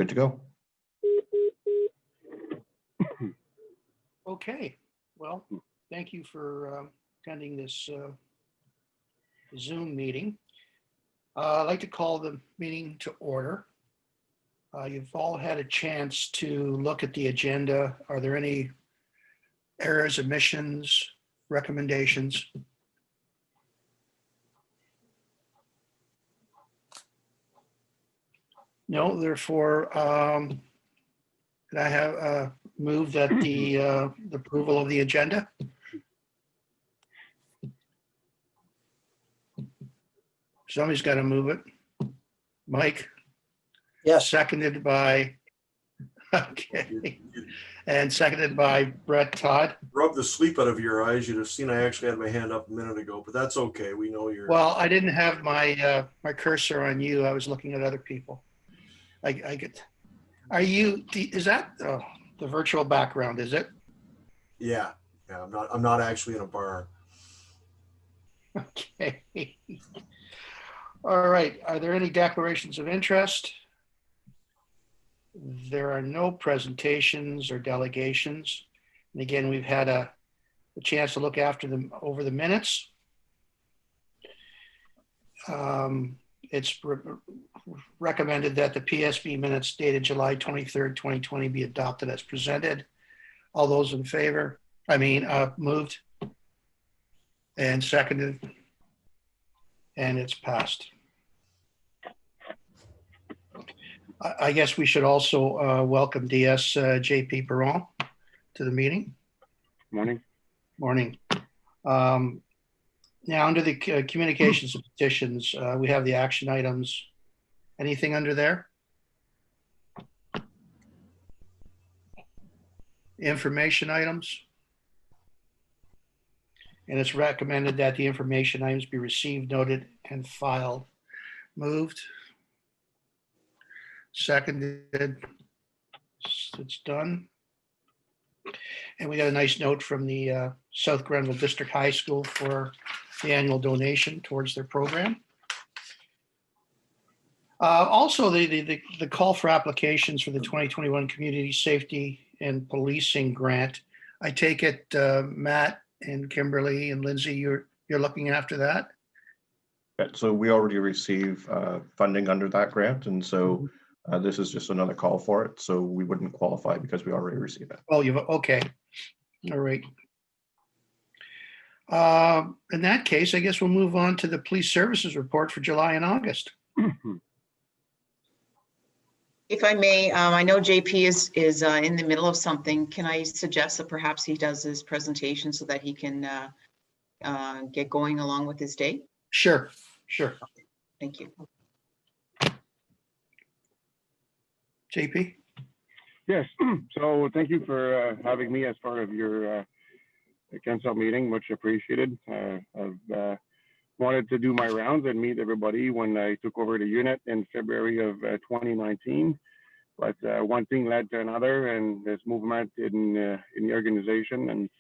Good to go. Okay, well, thank you for attending this Zoom meeting. I'd like to call the meeting to order. You've all had a chance to look at the agenda. Are there any errors, omissions, recommendations? No, therefore, could I have moved that the approval of the agenda? Somebody's got to move it. Mike? Yes. Seconded by, okay. And seconded by Brett Todd. Rub the sleep out of your eyes. You'd have seen I actually had my hand up a minute ago, but that's okay. We know you're. Well, I didn't have my my cursor on you. I was looking at other people. I get. Are you? Is that the virtual background? Is it? Yeah. I'm not actually in a bar. Okay. All right. Are there any declarations of interest? There are no presentations or delegations. And again, we've had a chance to look over the minutes. It's recommended that the PSB minutes dated July 23rd, 2020 be adopted as presented. All those in favor? Moved and seconded, and it's passed. I guess we should also welcome DS JP Perron to the meeting. Morning. Morning. Now, under the communications and petitions, we have the action items. Anything under there? Information items. And it's recommended that the information items be received, noted, and filed. Moved. Seconded. It's done. And we got a nice note from the South Grenville District High School for the annual donation towards their program. Also, the call for applications for the 2021 Community Safety and Policing Grant. I take it Matt and Kimberly and Lindsay, you're looking after that? Yeah, so we already receive funding under that grant, and so this is just another call for it. So we wouldn't qualify because we already received it. Oh, okay. All right. In that case, I guess we'll move on to the police services report for July and August. If I may, I know JP is in the middle of something. Can I suggest that perhaps he does his presentation so that he can get going along with his day? Sure. Thank you. JP? Yes. So thank you for having me as part of your council meeting. Much appreciated. I've wanted to do my rounds and meet everybody when I took over the unit in February of 2019. But one thing led to another, and there's movement in the organization, and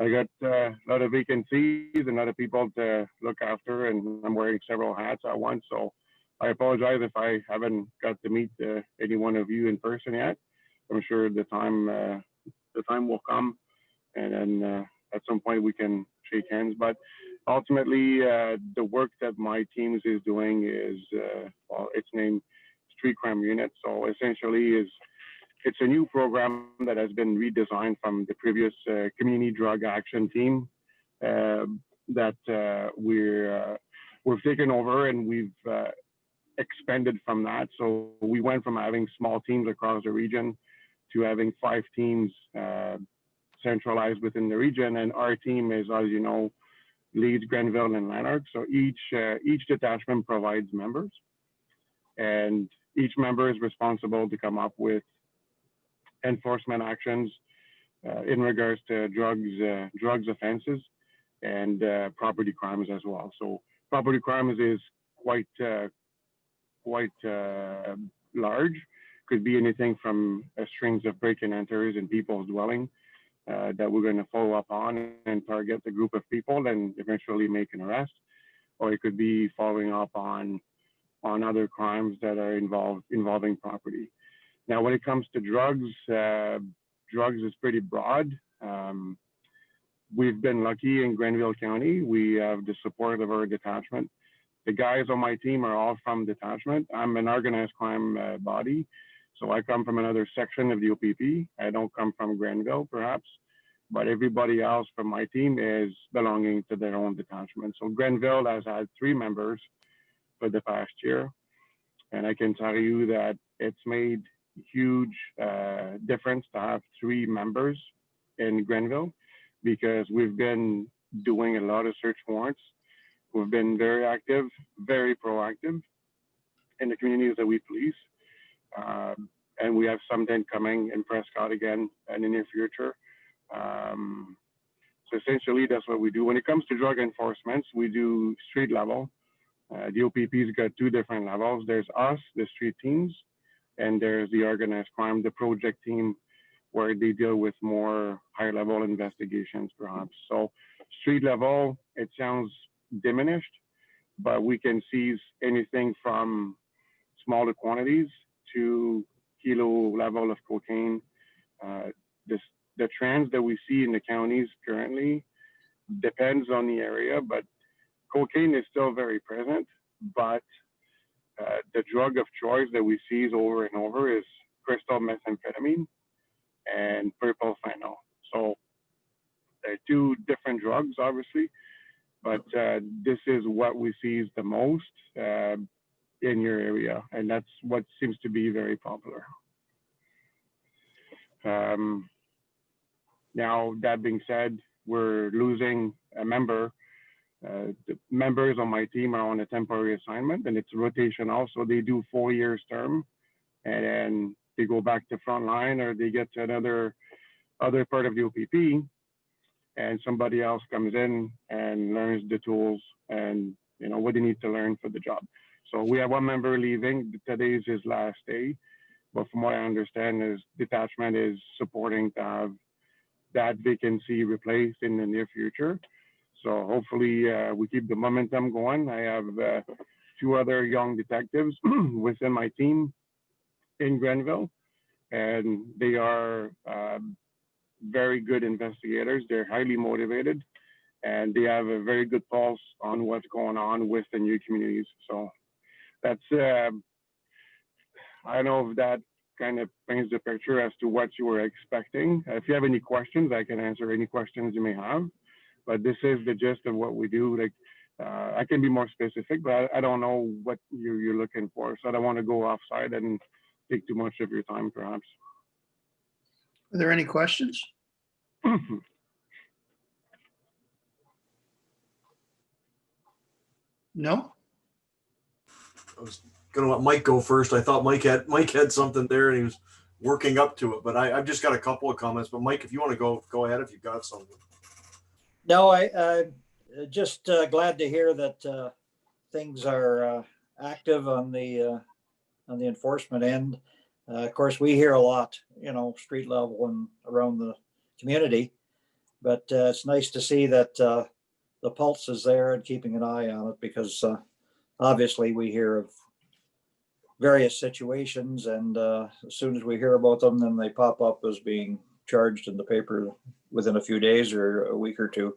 I got a lot of vacancies and other people to look after, and I'm wearing several hats at once. So I apologize if I haven't got to meet any one of you in person yet. I'm sure the time will come, and then at some point we can shake hands. But ultimately, the work that my teams is doing is, well, it's named Street Crime Unit. So essentially, it's a new program that has been redesigned from the previous Community Drug Action Team that we've taken over, and we've expanded from that. So we went from having small teams across the region to having 5 teams centralized within the region. And our team is, as you know, Leeds, Grenville, and Lanark. So each detachment provides members, and each member is responsible to come up with enforcement actions in regards to drugs offenses and property crimes as well. So property crimes is quite large. Could be anything from strings of break and enters in people's dwelling that we're going to follow up on and target the group of people and eventually make an arrest, or it could be following up on other crimes that are involving property. Now, when it comes to drugs, drugs is pretty broad. We've been lucky in Grenville County. We have the support of our detachment. The guys on my team are all from detachment. I'm an organized crime body, so I come from another section of the OPP. I don't come from Grenville, perhaps, but everybody else from my team is belonging to their own detachment. So Grenville has had 3 members for the past year, and I can tell you that it's made huge difference to have 3 members in Grenville, because we've been doing a lot of search warrants. We've been very active, very proactive in the communities that we police. And we have something coming in Prescott again in the near future. So essentially, that's what we do. When it comes to drug enforcement, we do street level. The OPP's got 2 different levels. There's us, the street teams, and there's the organized crime, the project team, where they deal with more high level investigations, perhaps. So street level, it sounds diminished, but we can seize anything from smaller quantities to kilo level of cocaine. The trends that we see in the counties currently depends on the area, but cocaine is still very present, but the drug of choice that we seize over and over is crystal methamphetamine and purple phenol. So they're 2 different drugs, obviously, but this is what we seize the most in your area, and that's what seems to be very popular. Now, that being said, we're losing a member. The members on my team are on a temporary assignment, and it's rotational, so they do 4 years term, and then they go back to frontline, or they get to another other part of the OPP, and somebody else comes in and learns the tools and what they need to learn for the job. So we have 1 member leaving. Today is his last day, but from what I understand, is detachment is supporting to have that vacancy replaced in the near future. So hopefully we keep the momentum going. I have 2 other young detectives within my team in Grenville, and they are very good investigators. They're highly motivated, and they have a very good pulse on what's going on with the new communities. So that's, I don't know if that kind of paints the picture as to what you were expecting. If you have any questions, I can answer any questions you may have, but this is the gist of what we do. Like, I can be more specific, but I don't know what you're looking for. So I don't want to go offside and take too much of your time, perhaps. Are there any questions? No? I was gonna let Mike go first. I thought Mike had something there and he was working up to it, but I've just got a couple of comments. But Mike, if you want to go ahead if you've got something. No, I just glad to hear that things are active on the enforcement end. Of course, we hear a lot, street level and around the community, but it's nice to see that the pulse is there and keeping an eye on it, because obviously we hear of various situations, and as soon as we hear about them, then they pop up as being charged in the paper within a few days or a week or 2.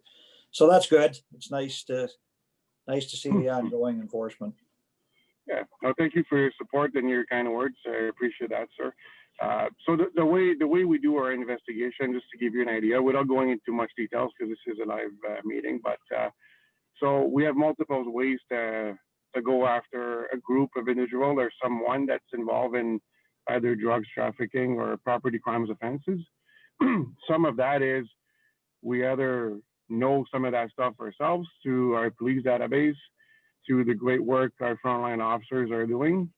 So that's good. It's nice to see the ongoing enforcement. Yeah, no, thank you for your support and your kind words. I appreciate that, sir. So the way we do our investigation, just to give you an idea, without going into much details because this is a live meeting, but so we have multiple ways to go after a group of individual or someone that's involved in either drugs trafficking or property crimes offenses. Some of that is we either know some of that stuff ourselves through our police database, through the great work our frontline officers are doing.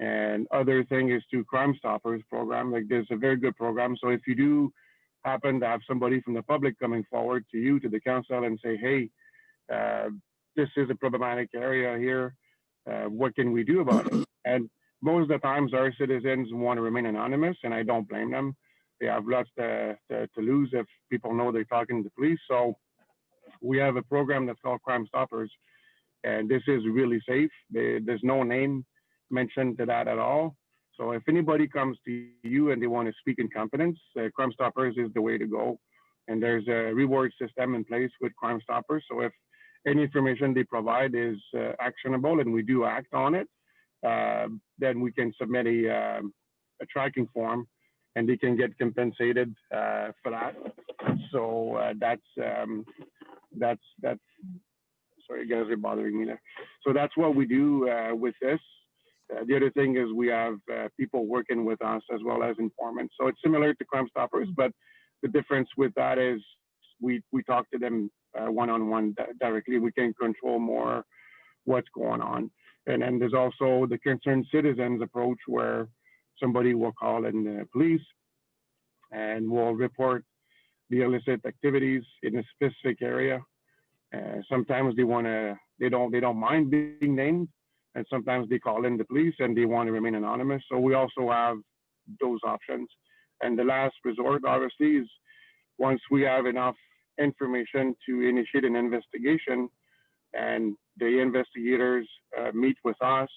And other thing is through Crime Stoppers program. Like, there's a very good program. So if you do happen to have somebody from the public coming forward to you, to the council, and say, hey, this is a problematic area here, what can we do about it? And most of the times our citizens want to remain anonymous, and I don't blame them. They have lots to lose if people know they're talking to the police. So we have a program that's called Crime Stoppers, and this is really safe. There's no name mentioned to that at all. So if anybody comes to you and they want to speak in confidence, Crime Stoppers is the way to go. And there's a reward system in place with Crime Stoppers. So if any information they provide is actionable and we do act on it, then we can submit a tracking form and they can get compensated for that. So that's sorry, you guys are bothering me there. So that's what we do with this. The other thing is we have people working with us as well as informants. So it's similar to Crime Stoppers, but the difference with that is we talk to them one-on-one directly. We can control more what's going on. And then there's also the concerned citizens approach where somebody will call in the police and will report the illicit activities in a specific area. Sometimes they don't mind being named, and sometimes they call in the police and they want to remain anonymous. So we also have those options. And the last resort, obviously, is once we have enough information to initiate an investigation and the investigators meet with us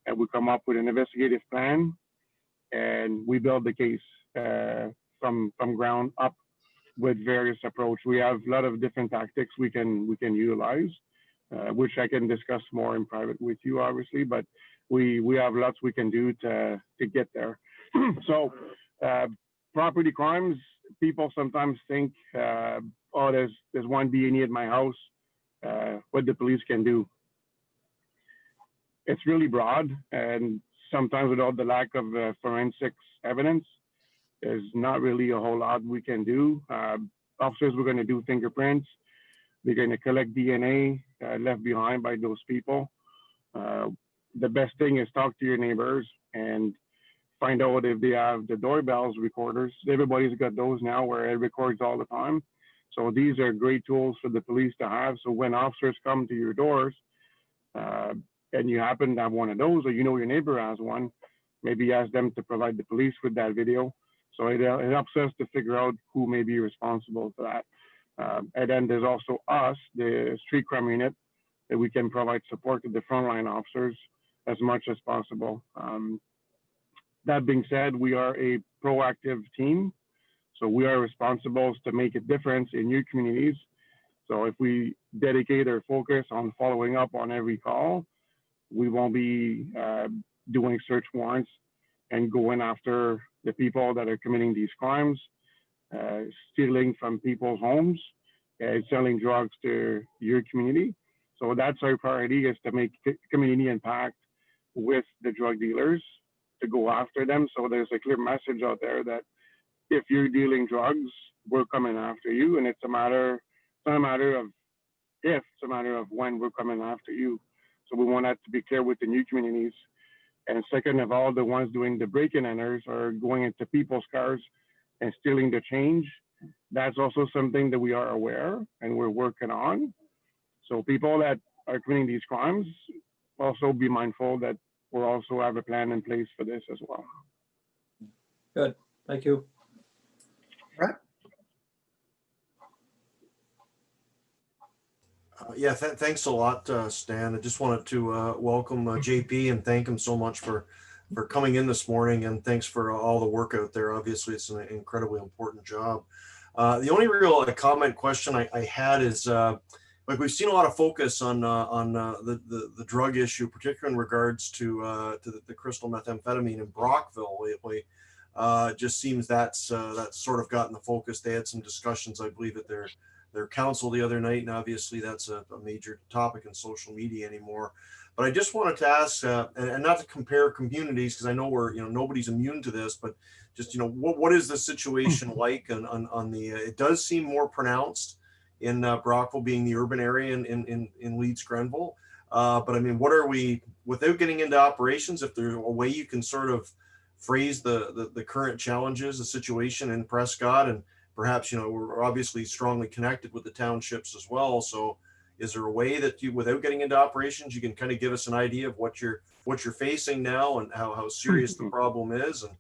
and we come up with an investigative plan and we build the case from ground up with various approach. We have a lot of different tactics we can utilize, which I can discuss more in private with you, obviously, but we have lots we can do to get there. So property crimes, people sometimes think, oh, there's one B&E at my house, what the police can do. It's really broad, and sometimes without the lack of forensics evidence, there's not really a whole lot we can do. Officers, we're going to do fingerprints. They're going to collect DNA left behind by those people. The best thing is talk to your neighbors and find out if they have the doorbells recorders. Everybody's got those now where it records all the time. So these are great tools for the police to have. So when officers come to your doors and you happen to have one of those, or you know your neighbor has one, maybe ask them to provide the police with that video. So it helps us to figure out who may be responsible for that. And then there's also us, the street crime unit, that we can provide support to the frontline officers as much as possible. That being said, we are a proactive team. So we are responsible to make a difference in your communities. So if we dedicate our focus on following up on every call, we won't be doing search warrants and going after the people that are committing these crimes, stealing from people's homes, and selling drugs to your community. So that's our priority, is to make community impact with the drug dealers, to go after them. So there's a clear message out there that if you're dealing drugs, we're coming after you. And it's not a matter of if, it's a matter of when we're coming after you. So we want that to be clear with the new communities. And second of all, the ones doing the break-in enters are going into people's cars and stealing the change. That's also something that we are aware and we're working on. So people that are committing these crimes, also be mindful that we'll also have a plan in place for this as well. Good, thank you. Right. Yeah, thanks a lot, Stan. I just wanted to welcome JP and thank him so much for coming in this morning, and thanks for all the work out there. Obviously, it's an incredibly important job. The only real comment question I had is, like, we've seen a lot of focus on the drug issue, particularly in regards to the crystal methamphetamine in Brockville lately. Just seems that's sort of gotten the focus. They had some discussions, I believe, at their council the other night, and obviously that's a major topic in social media anymore. But I just wanted to ask, and not to compare communities, because I know nobody's immune to this, but just what is the situation like on the? It does seem more pronounced in Brockville, being the urban area in Leeds Grenville. But I mean, what are we, without getting into operations, if there's a way you can sort of phrase the current challenges, the situation in Prescott, and perhaps, we're obviously strongly connected with the townships as well. So is there a way that you, without getting into operations, you can kind of give us an idea of what you're facing now and how serious the problem is, and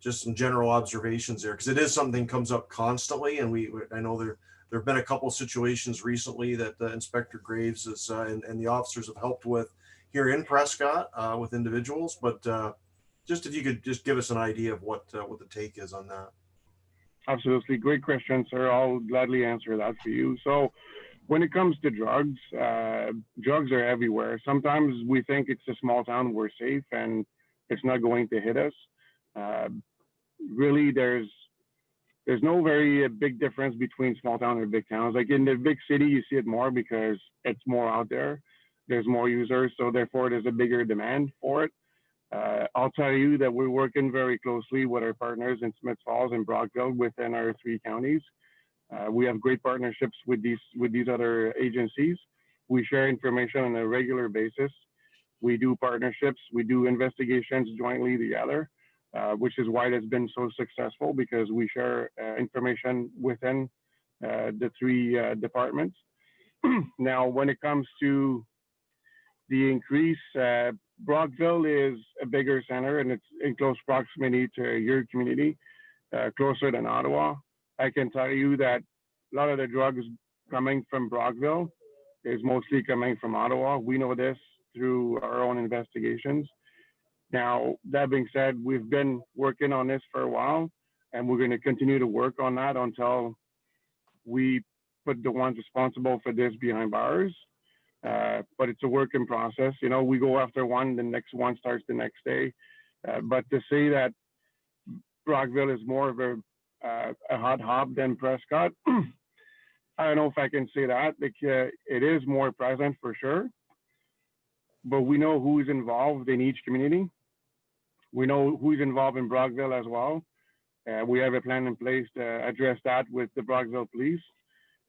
just some general observations there? Because it is something that comes up constantly. And I know there have been a couple of situations recently that Inspector Graves and the officers have helped with here in Prescott with individuals, but just if you could just give us an idea of what the take is on that. Absolutely. Great question, sir. I'll gladly answer that for you. So when it comes to drugs, drugs are everywhere. Sometimes we think it's a small town, we're safe, and it's not going to hit us. Really, there's no very big difference between small town and big towns. Like in the big city, you see it more because it's more out there. There's more users, so therefore there's a bigger demand for it. I'll tell you that we're working very closely with our partners in Smith Falls and Brockville within our 3 counties. We have great partnerships with these other agencies. We share information on a regular basis. We do partnerships. We do investigations jointly together, which is why it's been so successful, because we share information within the 3 departments. Now, when it comes to the increase, Brockville is a bigger center and it's in close proximity to your community, closer than Ottawa. I can tell you that a lot of the drugs coming from Brockville is mostly coming from Ottawa. We know this through our own investigations. Now, that being said, we've been working on this for a while, and we're going to continue to work on that until we put the ones responsible for this behind bars. But it's a work in process. You know, we go after one, the next one starts the next day. But to say that Brockville is more of a hot hub than Prescott, I don't know if I can say that. Like, it is more present for sure, but we know who's involved in each community. We know who's involved in Brockville as well. We have a plan in place to address that with the Brockville police.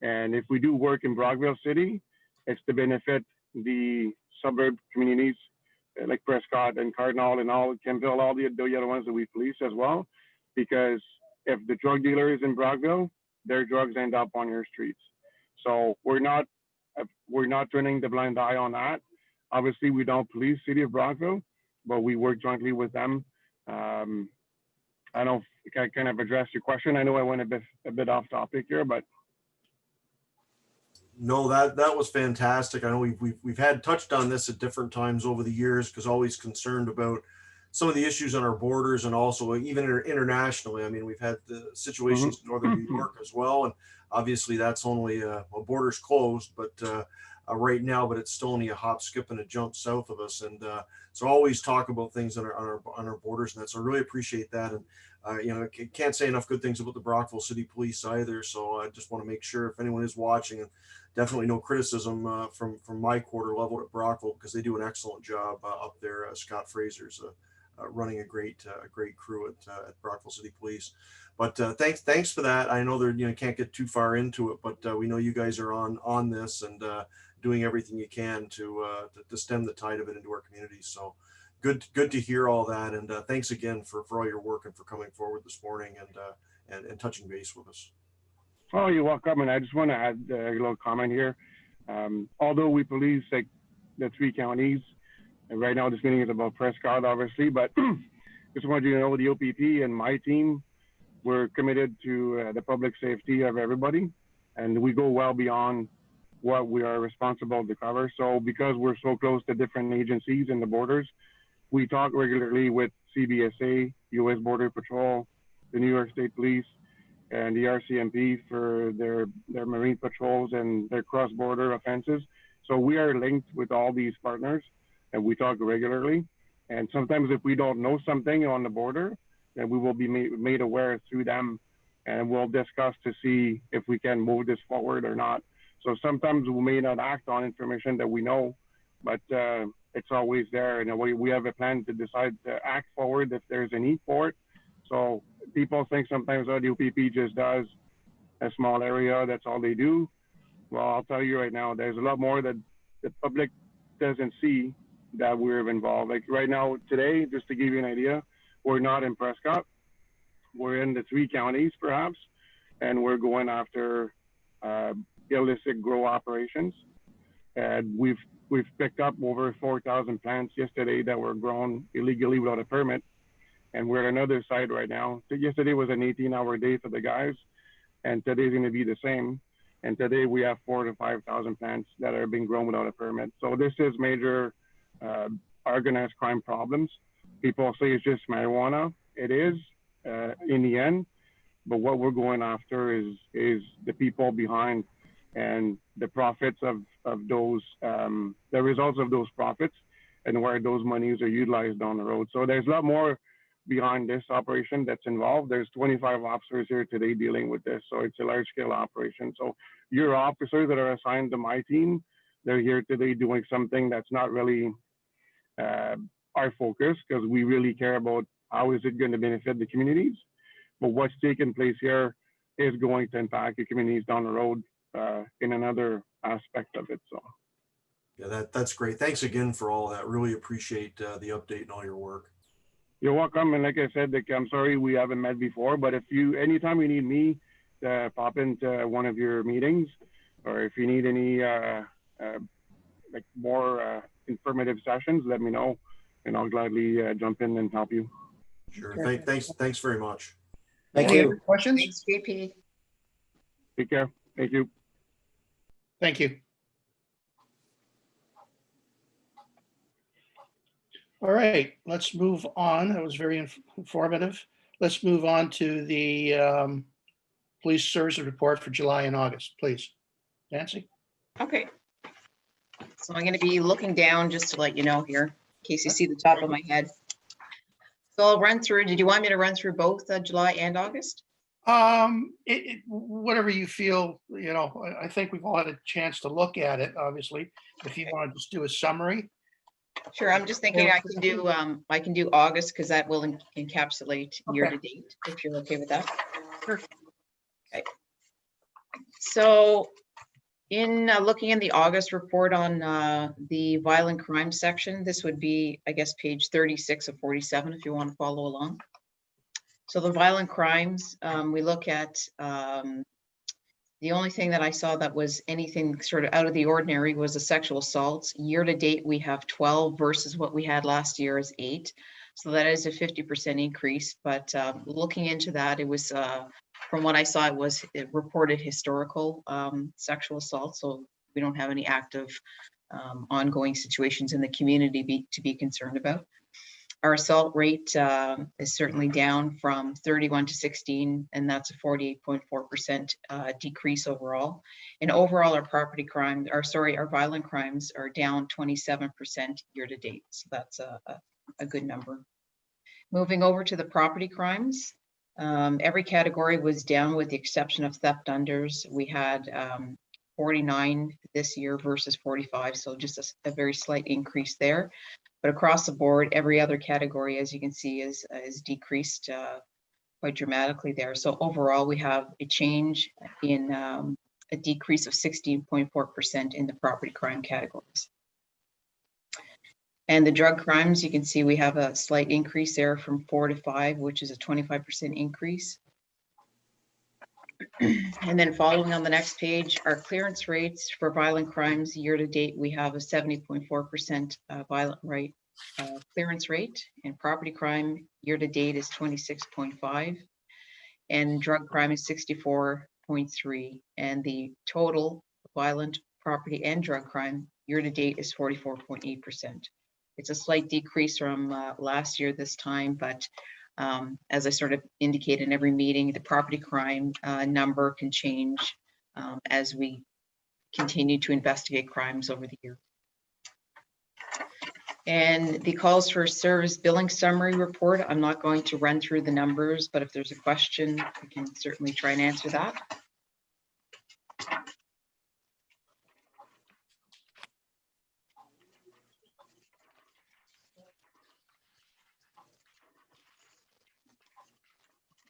And if we do work in Brockville City, it's to benefit the suburb communities like Prescott and Cardinal and all Kenville, all the other ones that we police as well. Because if the drug dealer is in Brockville, their drugs end up on your streets. So we're not turning the blind eye on that. Obviously, we don't police City of Brockville, but we work jointly with them. I don't know if I kind of addressed your question. I know I went a bit off topic here, but No, that was fantastic. I know we've had touched on this at different times over the years, because always concerned about some of the issues on our borders, and also even internationally. I mean, we've had the situations in northern New York as well, and obviously that's only borders closed, but right now, but it's still only a hop, skip, and a jump south of us. And so always talk about things on our borders, and that. So I really appreciate that. And you know, can't say enough good things about the Brockville City Police either. So I just want to make sure if anyone is watching, and definitely no criticism from my quarter level at Brockville, because they do an excellent job up there. Scott Fraser's running a great crew at Brockville City Police. But thanks for that. I know that can't get too far into it, but we know you guys are on this and doing everything you can to stem the tide of it into our communities. So good to hear all that, and thanks again for all your work and for coming forward this morning and touching base with us. Oh, you're welcome. And I just want to add a little comment here. Although we police like the 3 counties, and right now this meeting is about Prescott, obviously, but just wanted you to know the OPP and my team, we're committed to the public safety of everybody, and we go well beyond what we are responsible to cover. So because we're so close to different agencies in the borders, we talk regularly with CBSA, U.S. Border Patrol, the New York State Police, and the RCMP for their marine patrols and their cross-border offenses. So we are linked with all these partners, and we talk regularly. And sometimes if we don't know something on the border, then we will be made aware through them, and we'll discuss to see if we can move this forward or not. So sometimes we may not act on information that we know, but it's always there. And we have a plan to decide to act forward if there's a need for it. So people think sometimes, oh, the OPP just does a small area, that's all they do. Well, I'll tell you right now, there's a lot more that the public doesn't see that we're involved. Like right now, today, just to give you an idea, we're not in Prescott. We're in the 3 counties, perhaps, and we're going after illicit grow operations. And we've picked up over 4,000 plants yesterday that were grown illegally without a permit. And we're at another site right now. So yesterday was an 18-hour day for the guys, and today's going to be the same. And today we have 4,000 to 5,000 plants that are being grown without a permit. So this is major organized crime problems. People say it's just marijuana. It is in the end, but what we're going after is the people behind and the profits of those, the results of those profits and where those monies are utilized down the road. So there's a lot more behind this operation that's involved. There's 25 officers here today dealing with this. So it's a large scale operation. So your officers that are assigned to my team, they're here today doing something that's not really our focus, because we really care about how is it going to benefit the communities. But what's taking place here is going to impact the communities down the road in another aspect of it. So Yeah, that's great. Thanks again for all that. Really appreciate the update and all your work. you're welcome. And like I said, I'm sorry we haven't met before, but if you, anytime you need me to pop into one of your meetings, or if you need any like more informative sessions, let me know, and I'll gladly jump in and help you. Sure. Okay. Thanks very much. Thank Any you. other questions? Thanks, JP. Take care. Thank you. Thank you. All right, let's move on. That was very informative. Let's move on to the police services report for July and August, please. Nancy? Okay. So I'm going to be looking down just to let you know here, in case you see the top of my head. So I'll run through. Did you want me to run through both July and August? Whatever you feel, I think we've all had a chance to look at it, obviously. If you want to just do a summary. Sure. I'm just thinking I can do August because that will encapsulate year Okay. to date, if you're okay with that. Sure. Okay. So in looking in the August report on the violent crime section, this would be, I guess, page 36 of 47, if you want to follow along. So the violent crimes, we look at the only thing that I saw that was anything sort of out of the ordinary was the sexual assaults. Year to date, we have 12 versus what we had last year is 8. So that is a 50% increase. But looking into that, it was, from what I saw, it reported historical sexual assault. So we don't have any active ongoing situations in the community to be concerned about. Our assault rate is certainly down from 31 to 16, and that's a 48.4% decrease overall. And overall, our our violent crimes are down 27% year to date. So that's a good number. Moving over to the property crimes, every category was down with the exception of theft unders. We had 49 this year versus 45, so just a very slight increase there. But across the board, every other category, as you can see, is decreased quite dramatically there. So overall, we have a change in a decrease of 16.4% in the property crime categories. And the drug crimes, you can see we have a slight increase there from 4 to 5, which is a 25% increase. And then following on the next page, our clearance rates for violent crimes year to date, we have a 70.4% violent rate clearance rate, and property crime year to date is 26.5, and drug crime is 64.3, and the total violent property and drug crime year to date is 44.8%. It's a slight decrease from last year this time, but as I sort of indicate in every meeting, the property crime number can change as we continue to investigate crimes over the year. And the calls for service billing summary report, I'm not going to run through the numbers, but if there's a question, we can certainly try and answer that.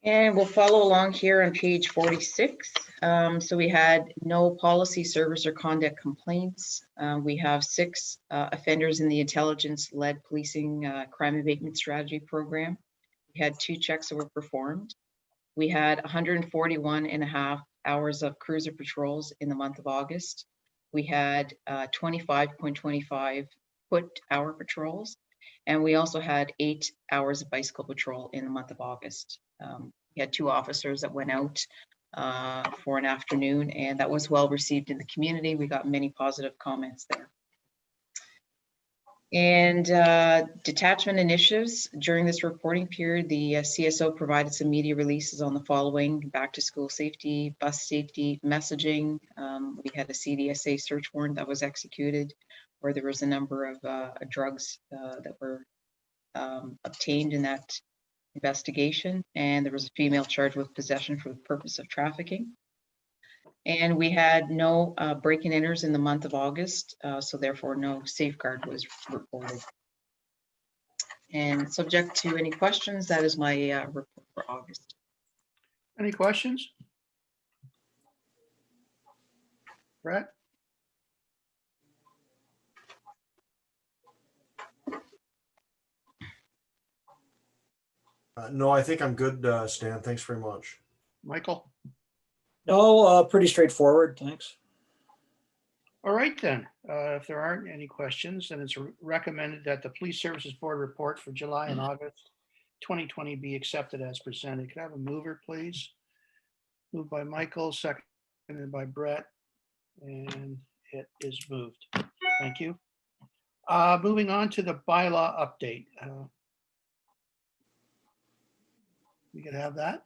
And we'll follow along here on page 46. So we had no policy, service, or conduct complaints. We have 6 offenders in the intelligence-led policing crime abatement strategy program. We had 2 checks that were performed. We had 141.5 hours of cruiser patrols in the month of August. We had 25.25 foot-hour patrols. And we also had 8 hours of bicycle patrol in the month of August. We had 2 officers that went out for an afternoon, and that was well received in the community. We got many positive comments there. And detachment initiatives. During this reporting period, the CSO provided some media releases on the following: back to school safety, bus safety, messaging. We had a CDSA search warrant that was executed, where there was a number of drugs that were obtained in that investigation. And there was a female charged with possession for the purpose of trafficking. And we had no break-in enters in the month of August, so therefore no safeguard was reported. And subject to any questions, that is my report for August. Any questions? Brett? No, I think I'm good, Stan. Thanks very much. Michael? No, pretty straightforward. Thanks. All right, then. If there aren't any questions, then it's recommended that the Police Services Board report for July and August 2020 be accepted as presented. Could I have a mover, please? Moved by Michael, seconded by Brett, and it is moved. Thank you. Moving on to the bylaw update. We could have that.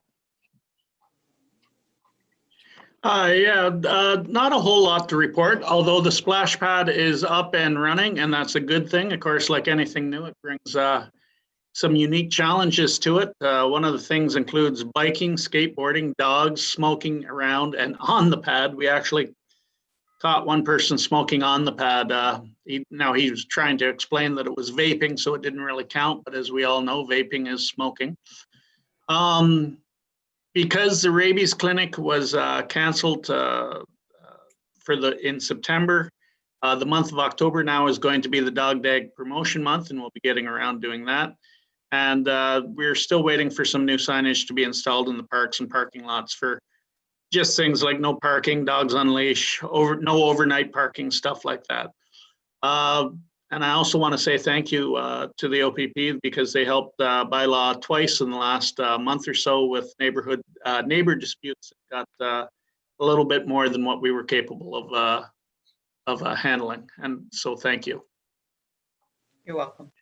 Yeah, not a whole lot to report, although the splash pad is up and running, and that's a good thing. Of course, like anything new, it brings some unique challenges to it. One of the things includes biking, skateboarding, dogs, smoking around and on the pad. We actually caught one person smoking on the pad. Now he was trying to explain that it was vaping, so it didn't really count, but as we all know, vaping is smoking. Because the rabies clinic was canceled in September, the month of October now is going to be the Dog Dag Promotion Month, and we'll be getting around doing that. And we're still waiting for some new signage to be installed in the parks and parking lots for just things like no parking, dogs on leash, no overnight parking, stuff like that. And I also want to say thank you to the OPP because they helped by law twice in the last month or so with neighbor disputes that got a little bit more than what we were capable of handling. And so thank you. You're welcome.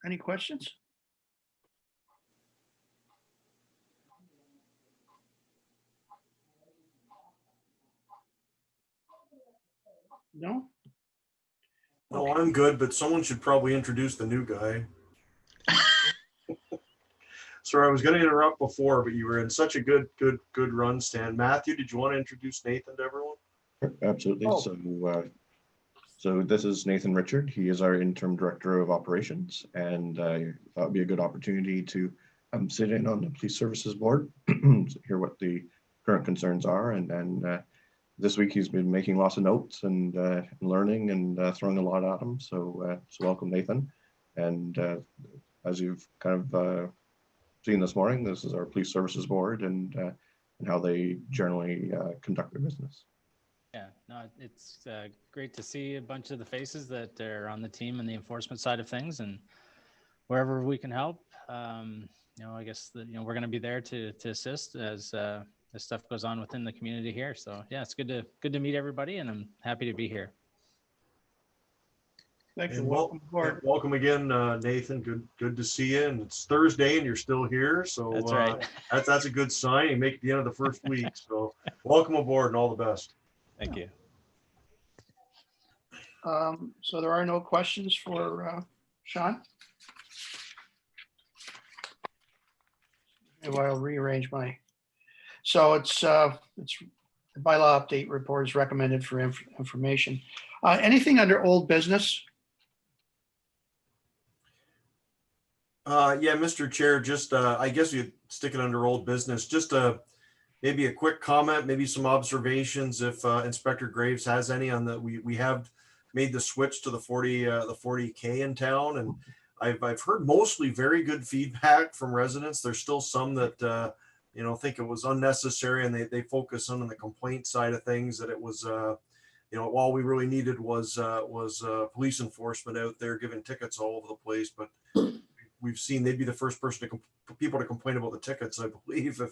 Any questions? No? No, I'm good, but someone should probably introduce the new guy. Sorry, I was going to interrupt before, but you were in such a good run, Stan. Matthew, did you want to introduce Nathan to everyone? Absolutely. Oh. So this is Nathan Richard. He is our interim director of operations, and I thought it'd be a good opportunity to sit in on the police services board, hear what the current concerns are, and this week he's been making lots of notes and learning and throwing a lot at them. So welcome, Nathan. And as you've kind of seen this morning, this is our police services board and how they generally conduct their business. Yeah, no, it's great to see a bunch of the faces that are on the team and the enforcement side of things, and wherever we can help, I guess that we're going to be there to assist as stuff goes on within the community here. So yeah, it's good to meet everybody, and I'm happy to be here. Thank you. And Welcome aboard. welcome again, Nathan. Good to see you. And it's Thursday, and you're still here, so That's right. That's a good sign. You make it the end of the first week, so welcome aboard and all the best. Thank you. So there are no questions for Sean? Maybe I'll rearrange my. So it's the bylaw update report is recommended for information. Anything under old business? Yeah, Mr. Chair, just I guess you stick it under old business. Just maybe a quick comment, maybe some observations if Inspector Graves has any on the. We have made the switch to the 40K in town, and I've heard mostly very good feedback from residents. There's still some that think it was unnecessary, and they focus on the complaint side of things, that it was all we really needed was police enforcement out there giving tickets all over the place. But we've seen they'd be the first person people to complain about the tickets, I believe,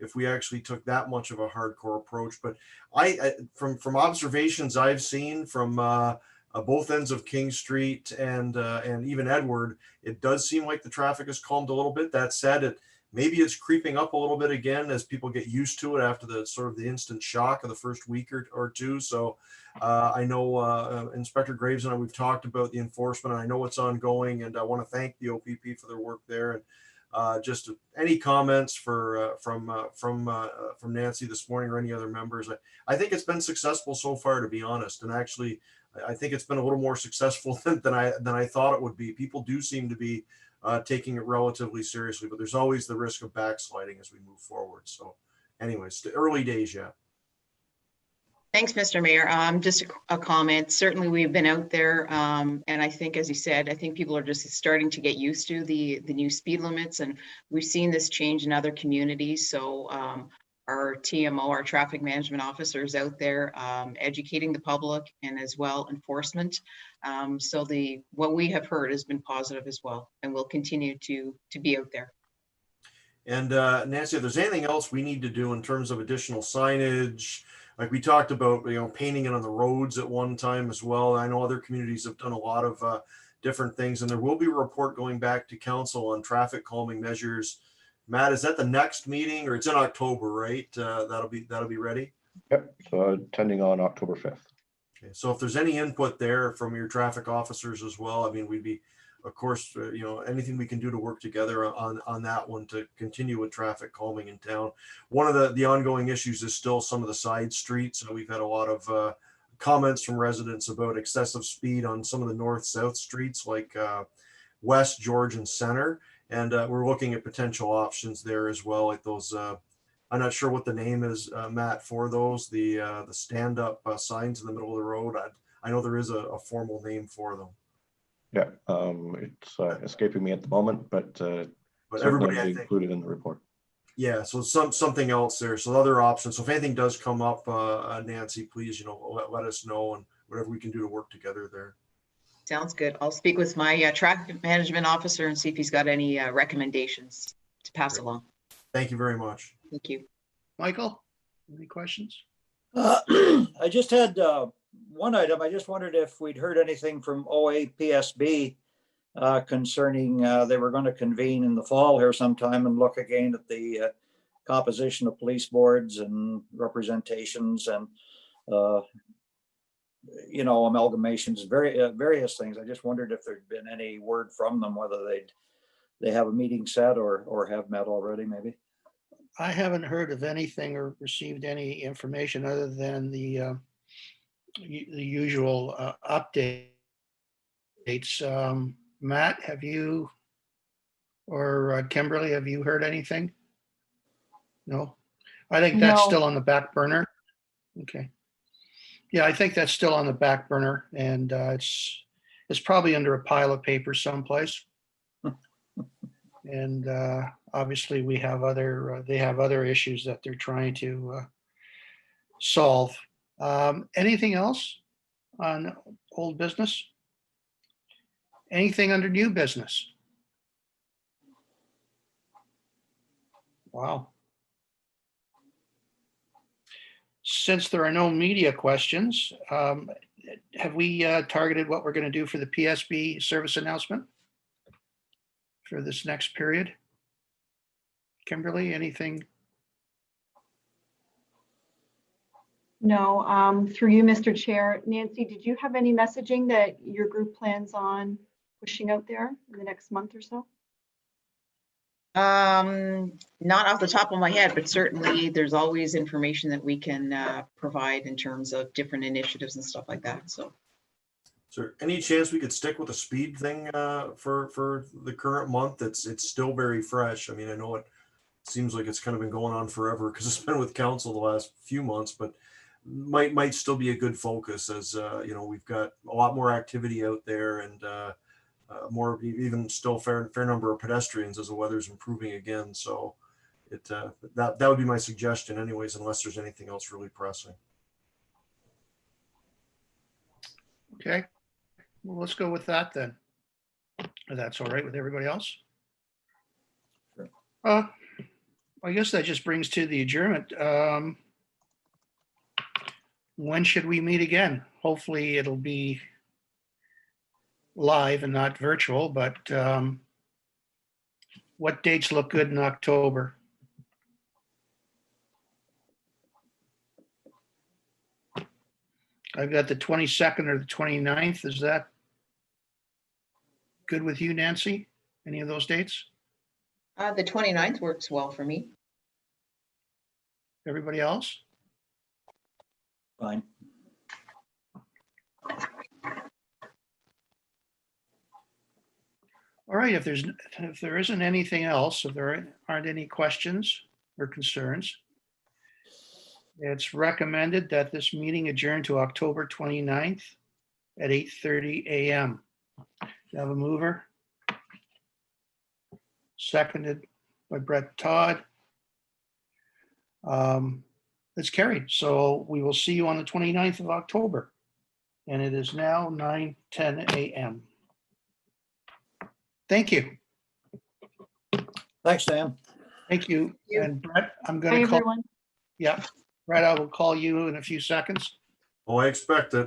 if we actually took that much of a hardcore approach. But I from observations I've seen from both ends of King Street and even Edward, it does seem like the traffic has calmed a little bit. That said, maybe it's creeping up a little bit again as people get used to it after the sort of the instant shock of the first week or two. So I know Inspector Graves and I, we've talked about the enforcement, and I know it's ongoing, and I want to thank the OPP for their work there. And just any comments from Nancy this morning or any other members? I think it's been successful so far, to be honest. And actually, I think it's been a little more successful than I thought it would be. People do seem to be taking it relatively seriously, but there's always the risk of backsliding as we move forward. So anyways, the early days yet. Thanks, Mr. Mayor. Just a comment. Certainly, we've been out there, and I think, as you said, I think people are just starting to get used to the new speed limits, and we've seen this change in other communities. So our TMO, our traffic management officers out there educating the public and as well enforcement. So what we have heard has been positive as well, and we'll continue to be out there. And Nancy, if there's anything else we need to do in terms of additional signage, like we talked about, painting it on the roads at one time as well. I know other communities have done a lot of different things, and there will be a report going back to council on traffic calming measures. Matt, is that the next meeting, or it's in October, right? That'll be ready. Yep. So attending on October 5th. Okay. So if there's any input there from your traffic officers as well, I mean, we'd be, of course, anything we can do to work together on that one to continue with traffic calming in town. One of the ongoing issues is still some of the side streets. So we've had a lot of comments from residents about excessive speed on some of the north-south streets, like West, George, and Center. And we're looking at potential options there as well, like those. I'm not sure what the name is, Matt, for those, the stand-up signs in the middle of the road. I know there is a formal name for them. Yeah, it's escaping me at the moment, but everybody, I be think, included in the report. Yeah, so something else there. So other options. So if anything does come up, Nancy, please, let us know, and whatever we can do to work together there. Sounds good. I'll speak with my traffic management officer and see if he's got any recommendations to pass along. Thank you very much. Thank you. Michael, any questions? I just had one item. I just wondered if we'd heard anything from OAPSB concerning they were going to convene in the fall here sometime and look again at the composition of police boards and representations and amalgamations, various things. I just wondered if there'd been any word from them, whether they have a meeting set or have met already, maybe. I haven't heard of anything or received any information other than the usual updates. Matt, have you or Kimberly, have you heard anything? No, I think that's No. still on the back burner. Okay. Yeah, I think that's still on the back burner, and it's probably under a pile of paper someplace. And obviously, they have other issues that they're trying to solve. Anything else on old business? Anything under new business? Wow. Since there are no media questions, have we targeted what we're going to do for the PSB service announcement for this next period? Kimberly, anything? No, through you, Mr. Chair. Nancy, did you have any messaging that your group plans on pushing out there in the next month or so? Not off the top of my head, but certainly there's always information that we can provide in terms of different initiatives and stuff like that. So, is there any chance we could stick with a speed thing for the current month? It's still very fresh. I mean, I know it seems like it's kind of been going on forever because it's been with council the last few months, but might still be a good focus as we've got a lot more activity out there and more, even still fair number of pedestrians as the weather's improving again. So that would be my suggestion anyways, unless there's anything else really pressing. Okay, well, let's go with that then. If that's all right with everybody else. Sure. I guess that just brings to the adjournment. When should we meet again? Hopefully it'll be live and not virtual, but what dates look good in October? I've got the 22nd or the 29th. Is that good with you, Nancy? Any of those dates? The 29th works well for me. Everybody else? Fine. All right, if there isn't anything else, if there aren't any questions or concerns, it's recommended that this meeting adjourn to October 29th at 8:30 a.m. Do you have a mover? Seconded by Brett Todd. It's carried. So we will see you on the 29th of October. And it is now 9:10 a.m. Thank you. Thanks, Dan. Thank you. you. And Brett, I'm Bye, going to call, everyone. yeah, Brett, I will call you in a few seconds. Oh, I expect it.